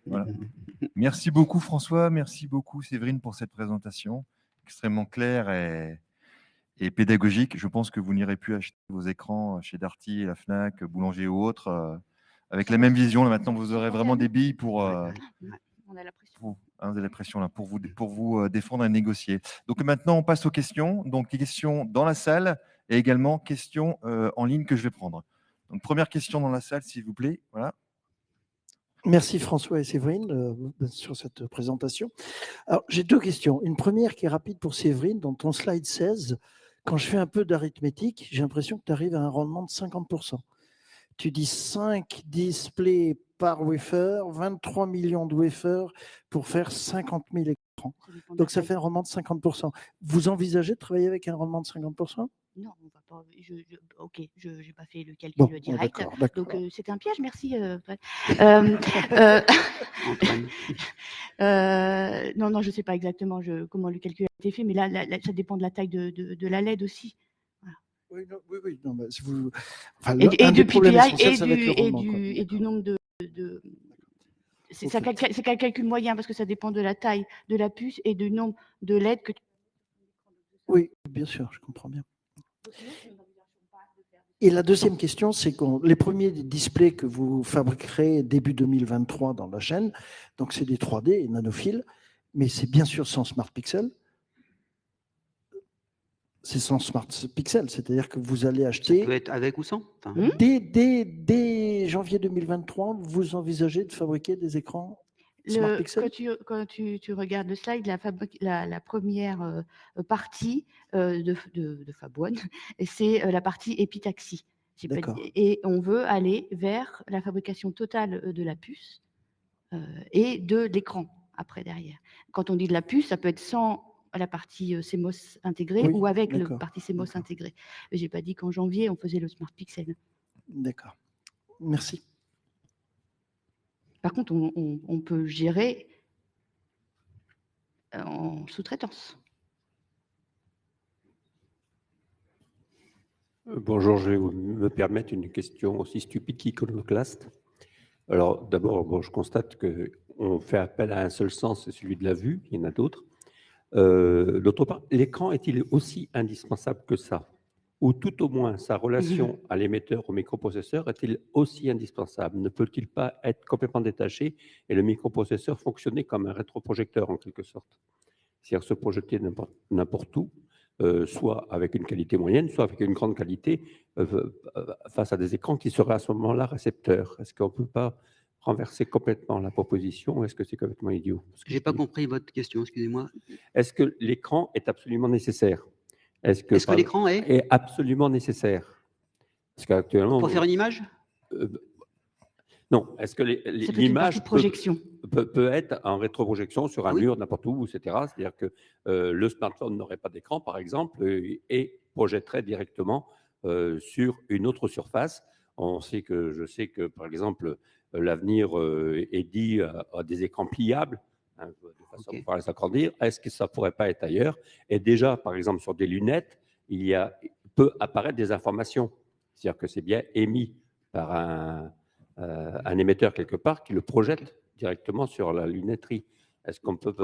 Voilà. Merci beaucoup François, merci beaucoup Séverine pour cette présentation extrêmement claire et pédagogique. Je pense que vous n'irez plus acheter vos écrans chez Darty, la Fnac, Boulanger ou autres avec la même vision. Là, maintenant, vous aurez vraiment des billes pour, on a la pression. vous avez la pression là, pour vous défendre et négocier. Donc maintenant, on passe aux questions. Donc les questions dans la salle et également questions en ligne que je vais prendre. Donc première question dans la salle, s'il vous plaît. Voilà. Merci François et Séverine sur cette présentation. Alors, j'ai deux questions. Une première qui est rapide pour Séverine. Dans ton slide 16, quand je fais un peu d'arithmétique, j'ai l'impression que tu arrives à un rendement de 50%. Tu dis 5 displays par wafer, 23 millions de wafers pour faire 50 000 écrans. Donc, ça fait un rendement de 50%. Vous envisagez de travailler avec un rendement de 50%? Non, on va pas. Ok, je n'ai pas fait le calcul direct. D'accord. Donc, c'était un piège, merci. Non, je ne sais pas exactement comment le calcul a été fait, mais là, ça dépend de la taille de la LED aussi. Voilà. Oui. Non, bah, si vous... et du PPI et du nombre de... C'est un calcul moyen parce que ça dépend de la taille de la puce et du nombre de LED que tu... Oui, bien sûr, je comprends bien. Et la deuxième question, c'est que les premiers displays que vous fabriquerez début 2023 dans la chaîne, donc c'est des 3D nanophiles, mais c'est bien sûr sans Smart Pixel. C'est sans Smart Pixel, c'est-à-dire que vous allez acheter... Ça peut être avec ou sans. Dès janvier 2023, vous envisagez de fabriquer des écrans Smart Pixel? Quand tu regardes le slide, la première partie de Fab One, c'est la partie épitaxie. Et on veut aller vers la fabrication totale de la puce et de l'écran après derrière. Quand on dit de la puce, ça peut être sans la partie CMOS intégrée Oui, ou avec le d'accord, partie CMOS d'accord. intégrée. J'ai pas dit qu'en janvier, on faisait le Smart Pixel. D'accord. Merci. Par contre, on peut gérer en sous-traitance. Bonjour, je vais me permettre une question aussi stupide qu'iconoclaste. Alors, d'abord, bon, je constate qu'on fait appel à un seul sens, c'est celui de la vue, il y en a d'autres. D'autre part, l'écran est-il aussi indispensable que ça? Ou tout au moins, sa relation à l'émetteur, au microprocesseur, est-il aussi indispensable? Ne peut-il pas être complètement détaché et le microprocesseur fonctionner comme un rétroprojecteur en quelque sorte? C'est-à-dire se projeter n'importe où, soit avec une qualité moyenne, soit avec une grande qualité, face à des écrans qui seraient à ce moment-là récepteurs. Est-ce qu'on ne peut pas renverser complètement la proposition ou est-ce que c'est complètement idiot? Je n'ai pas compris votre question, excusez-moi. Est-ce que l'écran est absolument nécessaire? Est-ce que l'écran est absolument nécessaire? Parce qu'actuellement, pour faire une image? Non. Est-ce que Ça peut être une partie l'image de projection. peut être en rétroprojection sur un Ah oui. mur, n'importe où, etc. C'est-à-dire que le smartphone n'aurait pas d'écran, par exemple, et projetterait directement sur une autre surface. Je sais que, par exemple, l'avenir est dit à des écrans pliables, hein, de façon à pouvoir les agrandir. Est-ce que ça ne pourrait pas être ailleurs? Et déjà, par exemple, sur des lunettes, peut apparaître des informations. C'est-à-dire que c'est bien émis par un émetteur quelque part qui le projette directement sur la lunetterie. Est-ce qu'on peut,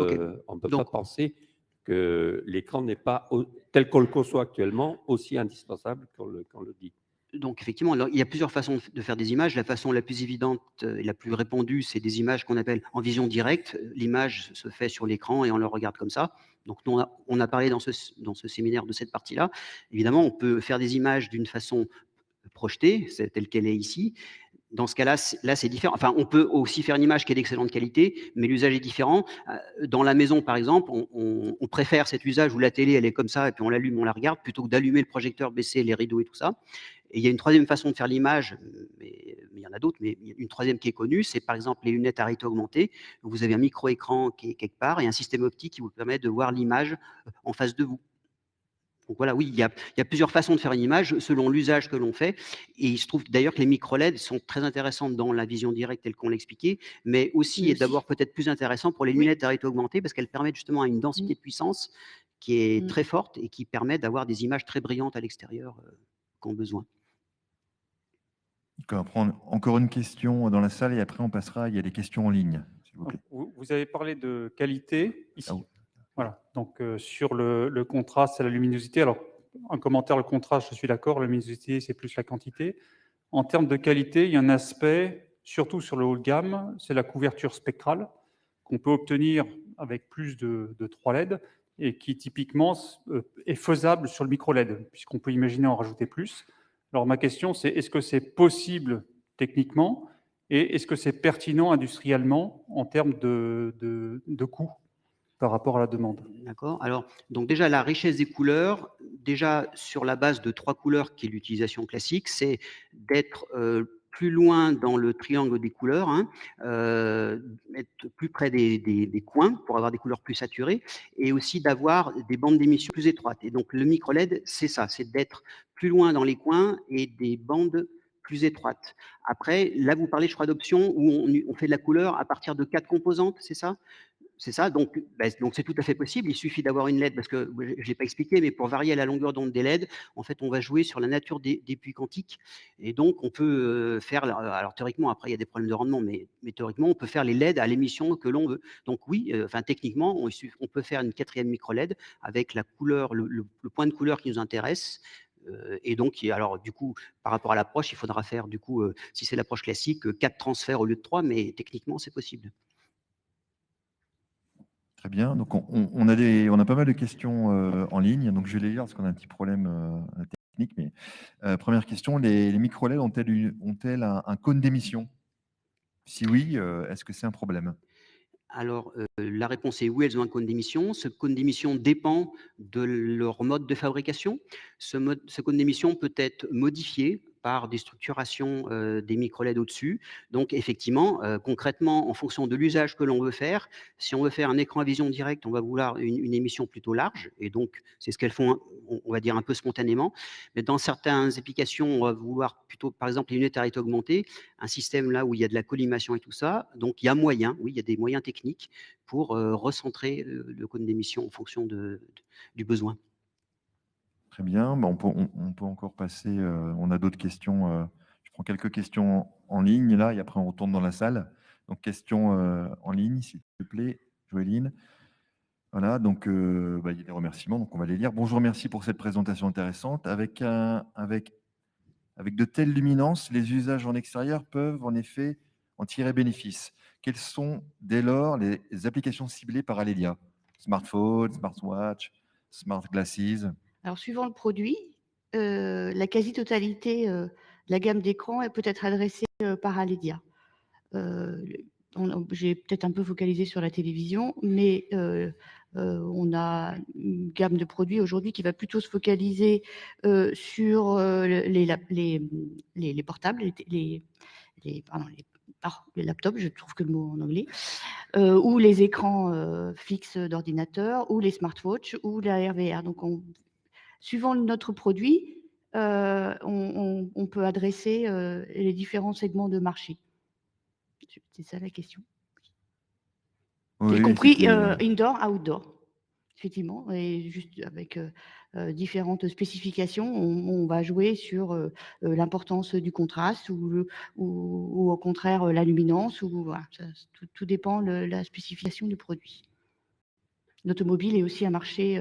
on ne peut pas penser que l'écran n'est pas, tel qu'on le conçoit actuellement, aussi indispensable qu'on le dit? Donc effectivement, alors, il y a plusieurs façons de faire des images. La façon la plus évidente et la plus répandue, c'est des images qu'on appelle en vision directe. L'image se fait sur l'écran et on le regarde comme ça. Donc nous, on a parlé dans ce séminaire de cette partie-là. Évidemment, on peut faire des images d'une façon projetée, c'est telle qu'elle est ici. Dans ce cas-là, c'est différent. Enfin, on peut aussi faire une image qui est d'excellente qualité, mais l'usage est différent. Dans la maison, par exemple, on préfère cet usage où la télé, elle est comme ça, et puis on l'allume, on la regarde, plutôt que d'allumer le projecteur, baisser les rideaux et tout ça. Et il y a une troisième façon de faire l'image, mais il y en a d'autres, mais une troisième qui est connue, c'est par exemple les lunettes à réalité augmentée. Vous avez un micro-écran qui est quelque part et un système optique qui vous permet de voir l'image en face de vous. Donc voilà, oui, il y a plusieurs façons de faire une image selon l'usage que l'on fait. Et il se trouve d'ailleurs que les micro-LED sont très intéressantes dans la vision directe telle qu'on l'expliquait, mais aussi et d'abord peut-être plus intéressant pour les lunettes à réalité augmentée parce qu'elles permettent justement une densité de puissance qui est très forte et qui permet d'avoir des images très brillantes à l'extérieur quand besoin. On va prendre encore une question dans la salle et après on passera, il y a des questions en ligne, s'il vous plaît. Vous avez parlé de qualité ici. Ah oui. Voilà, donc sur le contraste et la luminosité, alors un commentaire, le contraste, je suis d'accord, la luminosité, c'est plus la quantité. En termes de qualité, il y a un aspect, surtout sur le haut de gamme, c'est la couverture spectrale qu'on peut obtenir avec plus de 3 LED et qui typiquement est faisable sur le micro LED, puisqu'on peut imaginer en rajouter plus. Alors ma question, c'est est-ce que c'est possible techniquement et est-ce que c'est pertinent industriellement en termes de coût par rapport à la demande? D'accord. Alors, donc déjà, la richesse des couleurs, déjà sur la base de 3 couleurs qui est l'utilisation classique, c'est d'être plus loin dans le triangle des couleurs, hein, être plus près des coins pour avoir des couleurs plus saturées et aussi d'avoir des bandes d'émission plus étroites. Et donc, le micro-LED, c'est ça, c'est d'être plus loin dans les coins et des bandes plus étroites. Après, là, vous parlez, je crois, d'options où on fait de la couleur à partir de 4 composantes, c'est ça? C'est ça, donc c'est tout à fait possible. Il suffit d'avoir une LED, parce que je ne l'ai pas expliqué, mais pour varier la longueur d'onde des LED, en fait, on va jouer sur la nature des puits quantiques. Et donc, on peut faire, alors théoriquement, après, il y a des problèmes de rendement, mais théoriquement, on peut faire les LED à l'émission que l'on veut. Donc oui, techniquement, on peut faire une 4e micro-LED avec la couleur, le point de couleur qui nous intéresse. Et donc, alors du coup, par rapport à l'approche, il faudra faire, du coup, si c'est l'approche classique, 4 transferts au lieu de 3, mais techniquement, c'est possible. Très bien. Donc, on a pas mal de questions en ligne. Donc, je vais les lire parce qu'on a un petit problème technique. Mais première question, les micro-LED ont-elles un cône d'émission? Si oui, est-ce que c'est un problème? Alors, la réponse est oui, elles ont un cône d'émission. Ce cône d'émission dépend de leur mode de fabrication. Ce cône d'émission peut être modifié par des structurations des micro-LED au-dessus. Donc effectivement, concrètement, en fonction de l'usage que l'on veut faire, si on veut faire un écran à vision directe, on va vouloir une émission plutôt large, et donc c'est ce qu'elles font, on va dire, un peu spontanément. Mais dans certaines applications, on va vouloir plutôt, par exemple, les lunettes à réalité augmentée, un système là où il y a de la collimation et tout ça. Donc il y a moyen, oui, il y a des moyens techniques pour recentrer le cône d'émission en fonction du besoin. Très bien. Bah, on peut encore passer. On a d'autres questions. Je prends quelques questions en ligne là et après on retourne dans la salle. Donc, questions en ligne, s'il te plaît, Joëline. Voilà, donc bah, il y a des remerciements, donc on va les lire. Bonjour, merci pour cette présentation intéressante. Avec de telles luminances, les usages en extérieur peuvent en effet en tirer bénéfice. Quelles sont dès lors les applications ciblées par Aledia? Smartphone, smartwatch, smart glasses? Alors, suivant le produit, la quasi-totalité de la gamme d'écrans peut être adressée par Aledia. J'ai peut-être un peu focalisé sur la télévision, mais on a une gamme de produits aujourd'hui qui va plutôt se focaliser sur les portables, les laptops, je trouve que le mot en anglais, ou les écrans fixes d'ordinateur, ou les smartwatches, ou la RVR. Donc, suivant notre produit, on peut adresser les différents segments de marché. C'est ça la question. Oui, Y compris c'était, indoor, outdoor, effectivement, et juste avec différentes spécifications, on va jouer sur l'importance du contraste ou au contraire la luminance. Voilà, tout dépend de la spécification du produit. L'automobile est aussi un marché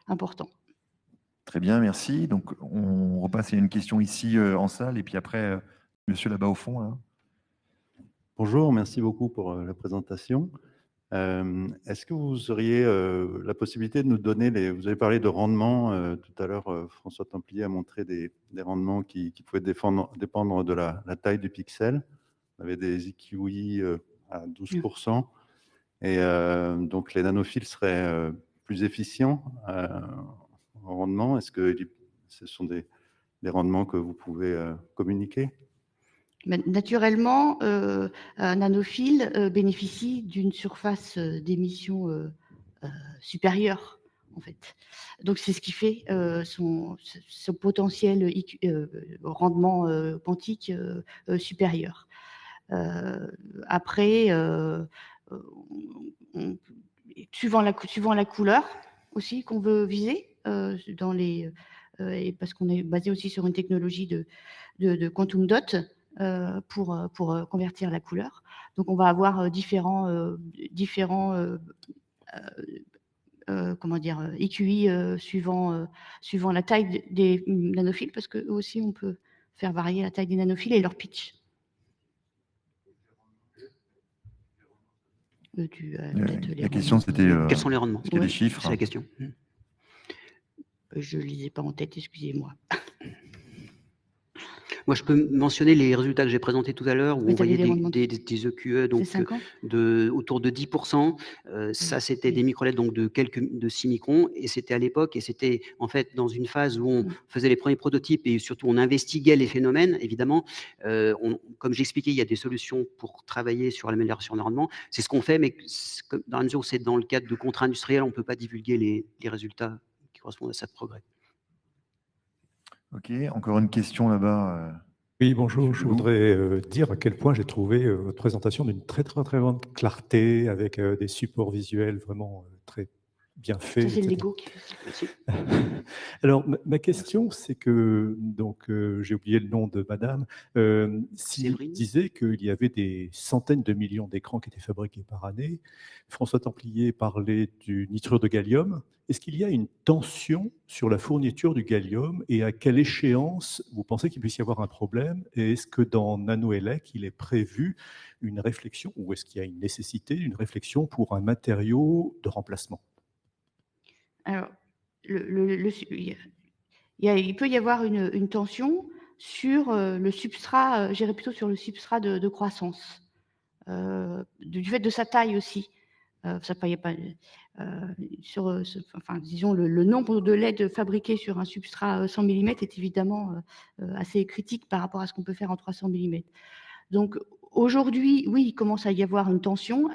important. Très bien, merci. Donc, on repasse à une question ici en salle et puis après, monsieur là-bas au fond. Là. Bonjour, merci beaucoup pour la présentation. Est-ce que vous auriez la possibilité de nous donner vous avez parlé de rendement tout à l'heure, François Templier a montré des rendements qui pouvaient dépendre de la taille du pixel. On avait des EQI à 12%, et donc les nanophiles seraient plus efficients en rendement. Est-ce que ce sont des rendements que vous pouvez communiquer? Naturellement, un nanophile bénéficie d'une surface d'émission supérieure, en fait. Donc, c'est ce qui fait son potentiel rendement quantique supérieur. Après, suivant la couleur aussi qu'on veut viser, et parce qu'on est basé aussi sur une technologie de quantum dot, pour convertir la couleur. Donc, on va avoir différents EQI suivant la taille des nanophiles, parce qu'eux aussi, on peut faire varier la taille des nanophiles et leur pitch. La question, c'était quels sont les rendements? est-ce qu'il y a des chiffres? C'est la question. Je ne les ai pas en tête, excusez-moi. Moi, je peux mentionner les résultats que j'ai présentés tout à l'heure, où on voyait des EQE donc, autour de 10%. Ça, c'était des micro-LED donc de 6 microns, et c'était à l'époque, et c'était en fait dans une phase où on faisait les premiers prototypes et surtout on investiguait les phénomènes, évidemment. Comme j'expliquais, il y a des solutions pour travailler sur l'amélioration de rendement. C'est ce qu'on fait, mais dans la mesure où c'est dans le cadre de contrats industriels, on ne peut pas divulguer les résultats qui correspondent à ce progrès. Ok, encore une question là-bas. Oui, bonjour. Je voudrais dire à quel point j'ai trouvé votre présentation d'une très grande clarté, avec des supports visuels vraiment très bien faits. Ça, c'est le Lego qui fait ça. Alors, ma question, c'est que, donc, j'ai oublié le nom de madame, s'il disait qu'il y avait des centaines de millions d'écrans qui étaient fabriqués par année. François Templier parlait du nitrure de gallium. Est-ce qu'il y a une tension sur la fourniture du gallium, et à quelle échéance vous pensez qu'il puisse y avoir un problème? Et est-ce que dans NanoElec, il est prévu une réflexion, ou est-ce qu'il y a une nécessité d'une réflexion pour un matériau de remplacement? Alors, il peut y avoir une tension sur le substrat, j'irais plutôt sur le substrat de croissance, du fait de sa taille aussi. ça ne pas disons le nombre de LED fabriqués sur un substrat 100 mm est évidemment assez critique par rapport à ce qu'on peut faire en 300 mm. Donc aujourd'hui, oui, il commence à y avoir une tension.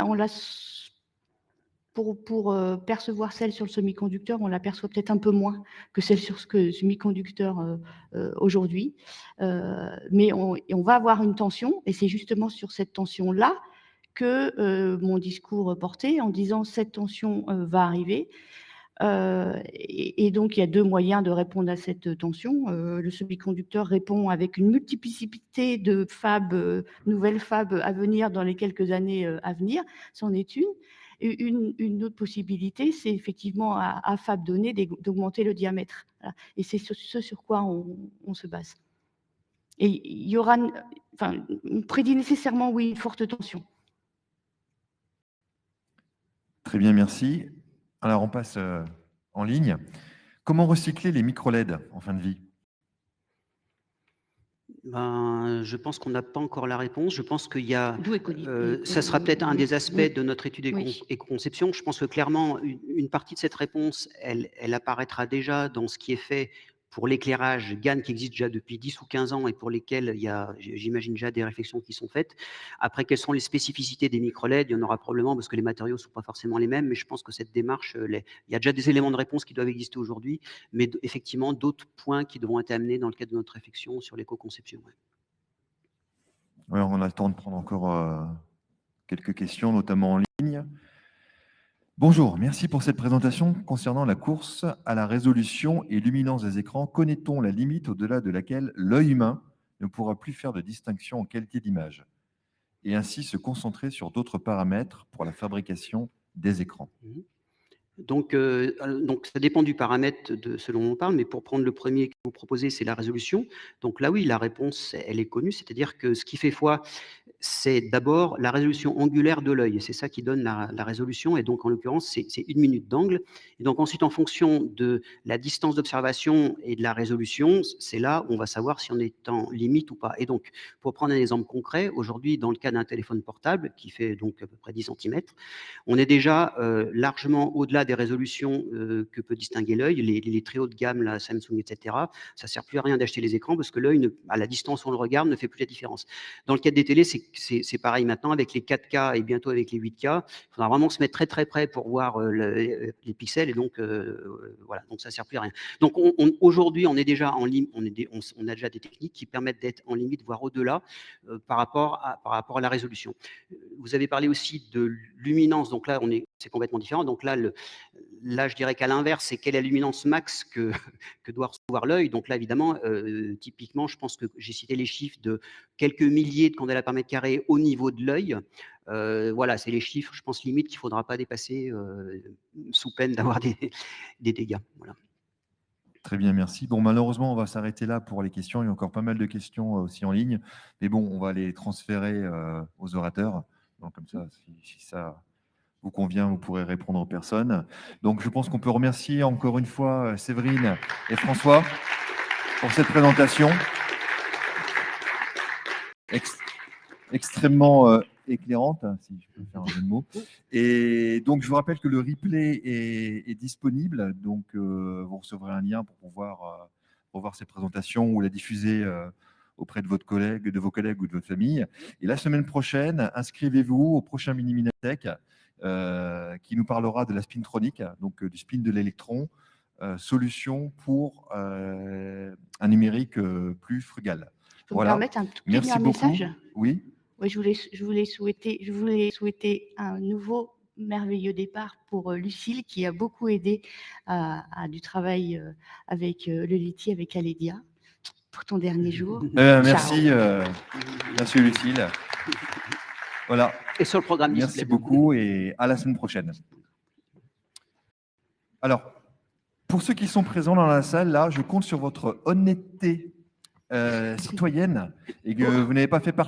Pour percevoir celle sur le semi-conducteur, on l'aperçoit peut-être un peu moins que celle sur le semi-conducteur aujourd'hui. Mais on va avoir une tension, et c'est justement sur cette tension-là que mon discours portait, en disant cette tension va arriver. Et donc, il y a deux moyens de répondre à cette tension. Le semi-conducteur répond avec une multiplicité de nouvelles fabs à venir dans les quelques années à venir, c'en est une. Une autre possibilité, c'est effectivement à fab donné d'augmenter le diamètre. Voilà. Et c'est ce sur quoi on se base. Et il y aura, on prédit nécessairement, oui, une forte tension. Très bien, merci. Alors, on passe en ligne. Comment recycler les micro-LED en fin de vie? Je pense qu'on n'a pas encore la réponse. Je pense qu'il y a, ça sera peut-être un des aspects de notre étude et conception. Je pense que clairement, une partie de cette réponse, elle apparaîtra déjà dans ce qui est fait pour l'éclairage GaN qui existe déjà depuis 10 ou 15 ans et pour lesquels il y a, j'imagine, déjà des réflexions qui sont faites. Après, quelles sont les spécificités des micro-LED? Il y en aura probablement parce que les matériaux ne sont pas forcément les mêmes, mais je pense que cette démarche, il y a déjà des éléments de réponse qui doivent exister aujourd'hui, mais effectivement, d'autres points qui devront être amenés dans le cadre de notre réflexion sur l'éco-conception. Ouais, on a le temps de prendre encore quelques questions, notamment en ligne. Bonjour, merci pour cette présentation concernant la course à la résolution et luminance des écrans. Connaît-on la limite au-delà de laquelle l'œil humain ne pourra plus faire de distinction en qualité d'image et ainsi se concentrer sur d'autres paramètres pour la fabrication des écrans? Donc, ça dépend du paramètre selon on parle, mais pour prendre le premier que vous proposez, c'est la résolution. Donc là, oui, la réponse, elle est connue, c'est-à-dire que ce qui fait foi, c'est d'abord la résolution angulaire de l'œil, et c'est ça qui donne la résolution, et donc en l'occurrence, c'est 1 minute d'angle. Et donc ensuite, en fonction de la distance d'observation et de la résolution, c'est là où on va savoir si on est en limite ou pas. Et donc, pour prendre un exemple concret, aujourd'hui, dans le cas d'un téléphone portable, qui fait donc à peu près 10 cm, on est déjà largement au-delà des résolutions que peut distinguer l'œil. Les très haut de gamme, la Samsung, etc., ça ne sert plus à rien d'acheter les écrans parce que l'œil, à la distance où on le regarde, ne fait plus la différence. Dans le cadre des télés, c'est pareil maintenant avec les 4K et bientôt avec les 8K. Il faudra vraiment se mettre très très près pour voir les pixels et donc voilà, donc ça ne sert plus à rien. Donc aujourd'hui, on est déjà en limite, on a déjà des techniques qui permettent d'être en limite, voire au-delà par rapport à la résolution. Vous avez parlé aussi de luminance, donc là c'est complètement différent. Donc là, je dirais qu'à l'inverse, c'est quelle est la luminance max que doit recevoir l'œil. Donc là, évidemment, typiquement, je pense que j'ai cité les chiffres de quelques milliers de candela par mètre carré au niveau de l'œil. Voilà, c'est les chiffres, je pense, limite qu'il ne faudra pas dépasser sous peine d'avoir des dégâts. Voilà. Très bien, merci. Bon, malheureusement, on va s'arrêter là pour les questions. Il y a encore pas mal de questions aussi en ligne. Mais bon, on va les transférer aux orateurs. Donc, comme ça, si ça vous convient, vous pourrez répondre aux personnes. Donc, je pense qu'on peut remercier encore une fois Séverine et François pour cette présentation extrêmement éclairante, si je peux faire un jeu de mots. Et donc, je vous rappelle que le replay est disponible. Donc, vous recevrez un lien pour pouvoir revoir cette présentation ou la diffuser auprès de vos collègues ou de votre famille. Et la semaine prochaine, inscrivez-vous au prochain Mini-Minatech qui nous parlera de la spintronique, donc du spin de l'électron, solution pour un numérique plus frugal. Je peux me permettre un tout petit message? Oui. Oui, je voulais souhaiter un nouveau merveilleux départ pour Lucille, qui a beaucoup aidé à du travail avec le Liti, avec Alédia, pour ton dernier jour. Merci, merci Lucille. Voilà. Et sur le programme. Merci beaucoup et à la semaine prochaine. Alors, pour ceux qui sont présents dans la salle, là, je compte sur votre honnêteté citoyenne et que vous n'avez pas fait partie